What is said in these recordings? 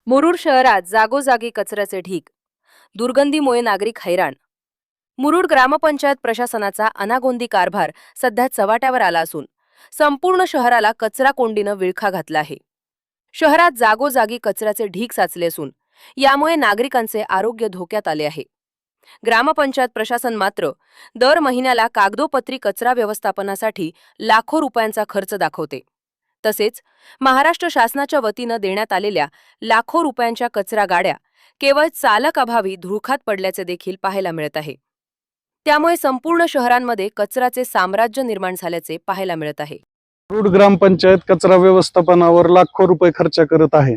मुरुड शहरात जागोजागी कचऱ्याचे ढीग, दुर्गंधीमुळे नागरिक हैराण। मुरुड ग्रामपंचायत प्रशासनाचा अनागोंदी कारभार सध्या चव्हाट्यावर आला असून संपूर्ण शहराला कचरा कोंडीनं विळखा घातला आहे। शहरात जागोजागी कचऱ्याचे ढीग साचले असून यामुळे नागरिकांचे आरोग्य धोक्यात आले आहे। ग्रामपंचायत प्रशासन मात्र दर महिन्याला कागदोपत्री कचरा व्यवस्थापनासाठी लाखो रुपयांचा खर्च दाखवते। तसेच महाराष्ट्र शासनाच्या वतीनं देण्यात आलेल्या लाखो रुपयांच्या कचरा गाड्या केवळ चालक अभावी धुळखात पडल्याचे देखील पाहायला मिळत आहे। त्यामुळे संपूर्ण शहरांमध्ये कचऱ्याचे साम्राज्य निर्माण झाल्याचे पाहायला मिळत आहे। मुरुड ग्रामपंचायत कचरा व्यवस्थापनावर लाखो रुपये खर्च करत आहे।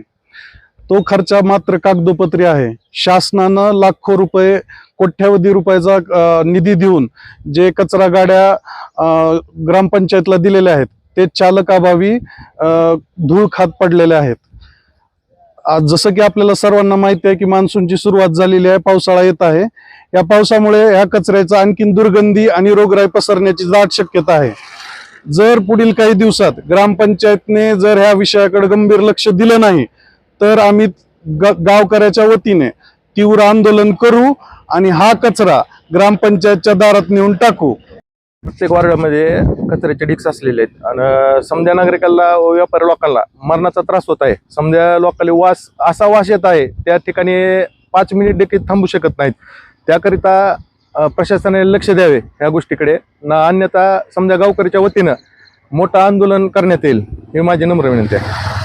तो खर्च मात्र कागदोपत्री आहे। शासनानं लाखो रुपये कोट्यावधी रुपयाचा निधी देऊन जे कचरा गाड्या ग्रामपंचायतला दिलेल्या आहेत ते चालकाभावी धूळ खात पडलेले आहेत। आज जसं की आपल्याला सर्वांना माहिती आहे की मान्सूनची सुरुवात झालेली आहे, पावसाळा येत आहे। या पावसामुळे ह्या कचऱ्याचा आणखीन दुर्गंधी आणि रोगराई पसरण्याची दाट शक्यता आहे। जर पुढील काही दिवसात ग्रामपंचायतने जर ह्या विषयाकडे गंभीर लक्ष दिलं नाही तर आम्ही गावकऱ्याच्या वतीने तीव्र आंदोलन करू आणि हा कचरा ग्रामपंचायतच्या दारात नेऊन टाकू। प्रत्येक वार्डामध्ये कचऱ्याचे ढीग साचलेले आहेत आणि समध्या नागरिकांना व व्यापारी लोकांना मरणाचा त्रास होत आहे। समध्या लोकांना असा वास येत आहे, त्या ठिकाणी 5 मिनिट देखील थांबू शकत नाहीत। त्याकरिता प्रशासनाने लक्ष द्यावे या गोष्टीकडे, अन्यथा समध्या गावकऱ्याच्या वतीनं मोठं आंदोलन करण्यात येईल ही माझी नम्र विनंती आहे।